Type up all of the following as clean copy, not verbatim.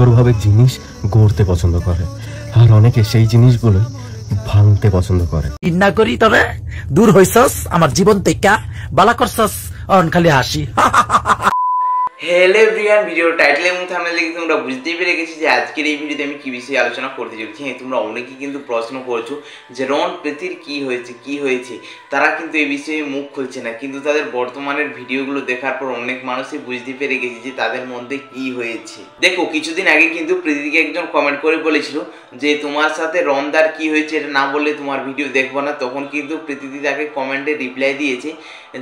সুন্দরভাবে জিনিস গড়তে পছন্দ করে, আর অনেকে সেই জিনিসগুলোই ভাঙতে পছন্দ করে। ইন্না করি তবে দূর হইছস আমার জীবন থেকে, বালা করছস অন খালি হাসি। হ্যালো এভরিওয়ান, ভিডিও টাইটেল এবং থাম্বনেল দেখে তোমরা বুঝতেই পেরে গেছি যে আজকের এই ভিডিওতে আমি কি বিষয়ে আলোচনা করতে চলেছি। হ্যাঁ, তোমরা অনেকেই কিন্তু প্রশ্ন করছো যে রন প্রীতির কি হয়েছে, তারা কিন্তু এই বিষয়ে মুখ খুলছে না, কিন্তু তাদের বর্তমানের ভিডিওগুলো দেখার পর অনেক মানুষই বুঝতে পেরে গেছে যে তাদের মধ্যে কি হয়েছে। দেখো, কিছুদিন আগে কিন্তু প্রীতিকে একজন কমেন্ট করে বলেছিল যে তোমার সাথে রনদার কি হয়েছে এটা না বললে তোমার ভিডিও দেখবো না। তখন কিন্তু প্রীতি তাকে কমেন্টে রিপ্লাই দিয়েছে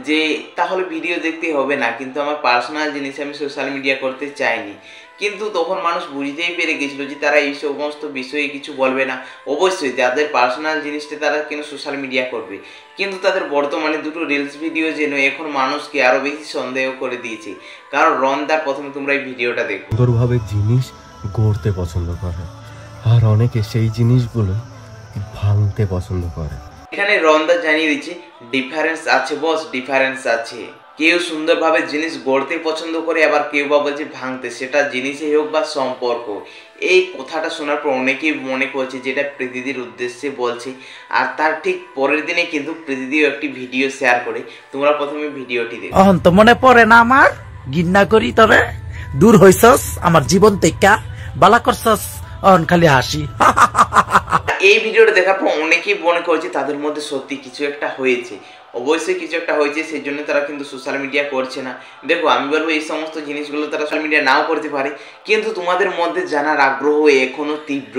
যে তাহলে ভিডিও দেখতে হবে না, কিন্তু আমার পার্সোনাল জিনিস আমি সোশ্যাল মিডিয়া করতে চাইনি। কিন্তু তখন মানুষ বুঝতেই পেরে গেছিলো যে তারা এই সমস্ত বিষয়ে কিছু বলবে না। অবশ্যই তাদের পার্সোনাল জিনিসটা তারা কেন সোশ্যাল মিডিয়া করবে, কিন্তু তাদের বর্তমানে দুটো রিলস ভিডিও যেন এখন মানুষকে আরও বেশি সন্দেহ করে দিয়েছে। কারণ রনদার, প্রথমে তোমরা এই ভিডিওটা দেখো। সুন্দরভাবে জিনিস গড়তে পছন্দ করে, আর অনেকে সেই জিনিসগুলো ভাঙতে পছন্দ করে। এখানে রনদা জানিয়ে দিচ্ছে ডিফারেন্স আছে বস, ডিফারেন্স আছে। কেউ সুন্দরভাবে জিনিস গড়তে পছন্দ করে, আবার কেউ বা বলছে ভাঙতে, সেটা জিনিসই হোক বা সম্পর্ক। এই কথাটা শোনার পর অনেকেই মনে করছে যেটা প্রীতিদির উদ্দেশ্যে বলছে, আর তার ঠিক পরের দিনে কিন্তু প্রীতিদিও একটি ভিডিও শেয়ার করে। তোমরা প্রথমে ভিডিওটি দেখো। অহন তো মনে পড়ে না আমার, গিন্না করি তবে দূর হইছস আমার জীবন থেকে, বালা করছস অন খালি হাসি। এই ভিডিওটা দেখার পর অনেকেই মনে করছে তাদের মধ্যে সত্যি কিছু একটা হয়েছে। অবশ্যই কিছু একটা হয়েছে, সেই জন্য তারা কিন্তু সোশ্যাল মিডিয়া করছে না। দেখো, আমি বলবো এই সমস্ত জিনিসগুলো তারা সোশ্যাল মিডিয়া নাও করতে পারে, কিন্তু তোমাদের মধ্যে জানার আগ্রহ এখনও তীব্র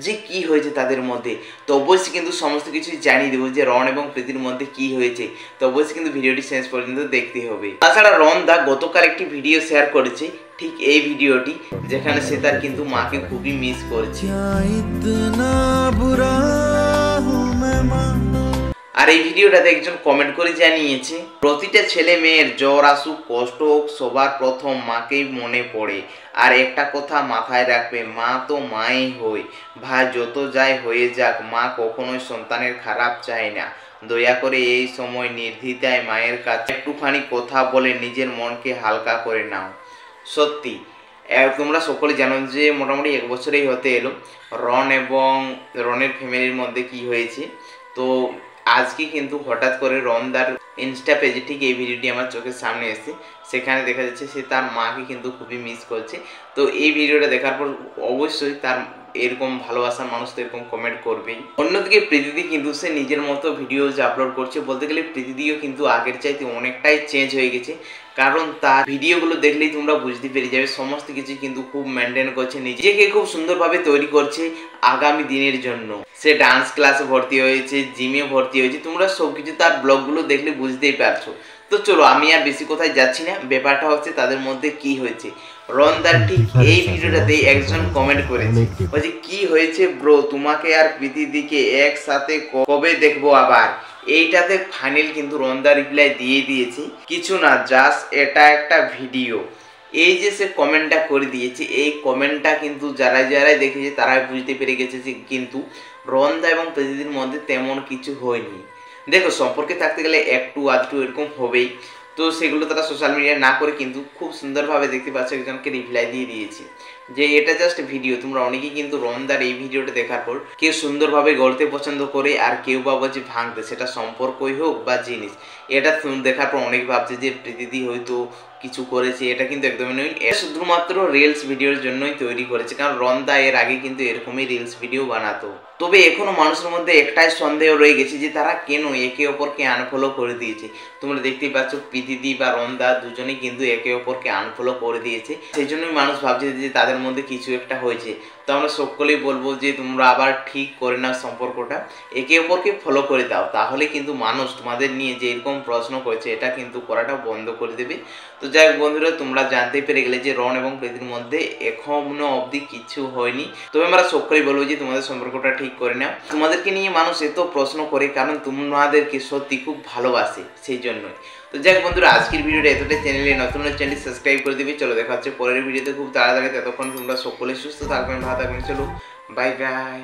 যে কি হয়েছে তাদের মধ্যে। তো অবশ্যই কিন্তু সমস্ত কিছুই জানিয়ে দেবো যে রন এবং প্রীতির মধ্যে কি হয়েছে। তো অবশ্যই কিন্তু ভিডিওটি শেষ পর্যন্ত দেখতে হবে। তাছাড়া রনদা গতকাল একটি ভিডিও শেয়ার করেছে, ঠিক এই ভিডিওটি, যেখানে সে তার কিন্তু মাকে খুবই মিস করছে। আর এই ভিডিওটাতে একজন কমেন্ট করে জানিয়েছে, প্রতিটা ছেলে মেয়ের জ্বর আসুক, কষ্ট হোক, সবার প্রথম মাকেই মনে পড়ে। আর একটা কথা মাথায় রাখবে, মা তো মাই হয়, ভাই যত যাই হয়ে যাক, মা কখনোই সন্তানের খারাপ চায় না। দয়া করে এই সময় নির্দ্বিধায় মায়ের কাছে একটুখানি কথা বলে নিজের মনকে হালকা করে নাও। সত্যি তোমরা সকলে জানো যে মোটামুটি 1 বছরেই হতে এলো রন এবং রনের ফ্যামিলির মধ্যে কি হয়েছে। তো আজকে কিন্তু হঠাৎ করে রনদার ইনস্টা পেজে ঠিক এই ভিডিওটি আমার চোখের সামনে এসেছে। সেখানে দেখা যাচ্ছে সে তার মাকে কিন্তু খুবই মিস করছে। তো এই ভিডিওটা দেখার পর অবশ্যই তার এরকম ভালোবাসার মানুষ তো এরকম কমেন্ট করবেই। অন্যদিকে প্রীতিদি কিন্তু সে নিজের মতো ভিডিওজ আপলোড করছে। বলতে গেলে প্রীতিদিও কিন্তু আগের চাইতে অনেকটাই চেঞ্জ হয়ে গেছে, কারণ তার ভিডিওগুলো দেখলেই তোমরা বুঝতে পেরে যাবে সমস্ত কিছু কিন্তু খুব মেনটেন করছে, নিজেকে খুব সুন্দরভাবে তৈরি করছে আগামী দিনের জন্য। সে ডান্স ক্লাসে ভর্তি হয়েছে, জিমে ভর্তি হয়েছে, তোমরা সবকিছু তার ব্লগগুলো দেখলে বুঝতেই পারছো। তো চলো আমি আর বেশি কোথায় যাচ্ছি না, ব্যাপারটা হচ্ছে তাদের মধ্যে কি হয়েছে। রনদার ঠিক এই ভিডিওটাতে একজন কমেন্ট করেছে, বলছে কি হয়েছে ব্রো, তোমাকে আর প্রীতিদিকে একসাথে কবে দেখবো আবার। এইটাতে ফাইনাল কিন্তু রনদা রিপ্লাই দিয়ে দিয়েছে, কিছু না, জাস্ট এটা একটা ভিডিও। এই যে সে কমেন্টটা করে দিয়েছে, এই কমেন্টটা কিন্তু যারাই দেখেছে তারাই বুঝতে পেরে গেছে যে কিন্তু রনদা এবং প্রীতিদির মধ্যে তেমন কিছু হয়নি। দেখো, সম্পর্কে থাকতে গেলে একটু আধটু এরকম হবেই, তো সেগুলো তারা সোশ্যাল মিডিয়া না করে কিন্তু খুব সুন্দরভাবে দেখতে পাচ্ছ একজনকে রিপ্লাই দিয়ে দিয়েছে যে এটা জাস্ট ভিডিও। তোমরা অনেকেই কিন্তু রনদার এই ভিডিওটা দেখার পর কেউ সুন্দরভাবে গড়তে পছন্দ করে, আর কেউ বা বলছে ভাঙতে, সেটা সম্পর্কই হোক বা জিনিস। এটা দেখার পর অনেকে ভাবছে যে প্রীতিদি হয়তো কিছু করেছে, এটা কিন্তু একদমই নয়। এটা শুধুমাত্র রিলস ভিডিওর জন্যই তৈরি করেছে, কারণ রনদা এর আগে কিন্তু এরকমই রিলস ভিডিও বানাতো। তবে এখনো মানুষের মধ্যে একটাই সন্দেহ রয়ে গেছে যে তারা কেন একে অপরকে আনফলো করে দিয়েছে। তোমরা দেখতেই পাচ্ছ প্রীতিদি বা রনদা দুজনেই কিন্তু একে অপরকে আনফলো করে দিয়েছে, সেই জন্যই মানুষ ভাবছে যে তাদের মধ্যে কিছু একটা হয়েছে। তো আমরা সকলেই বলবো যে তোমরা আবার ঠিক করে নাও সম্পর্কটা, একে অপরকে ফলো করে দাও, তাহলে কিন্তু মানুষ তোমাদের নিয়ে যে এরকম প্রশ্ন করেছে এটা কিন্তু করাটা বন্ধ করে দেবে। তো যাই হোক বন্ধুরা, তোমরা জানতে পেরে গেলে যে রন এবং প্রীতির মধ্যে এখনো অবধি কিছু হয়নি। তবে আমরা সকলেই বলবো যে তোমাদের সম্পর্কটা ঠিক করে নাও। তোমাদেরকে নিয়ে মানুষ এত প্রশ্ন করে কারণ তোমাদেরকে সত্যি খুব ভালোবাসে, সেই জন্যই। তো যাই হোক বন্ধুরা, আজকের ভিডিওটা এতটাই। চ্যানেলে নতুন চ্যানেল সাবস্ক্রাইব করে দিবি। চলো দেখা হচ্ছে পরের ভিডিওতে খুব তাড়াতাড়ি। ততক্ষণ তোমরা সকলে সুস্থ থাকবেন, ভালো থাকবেন। চলো বাই বাই।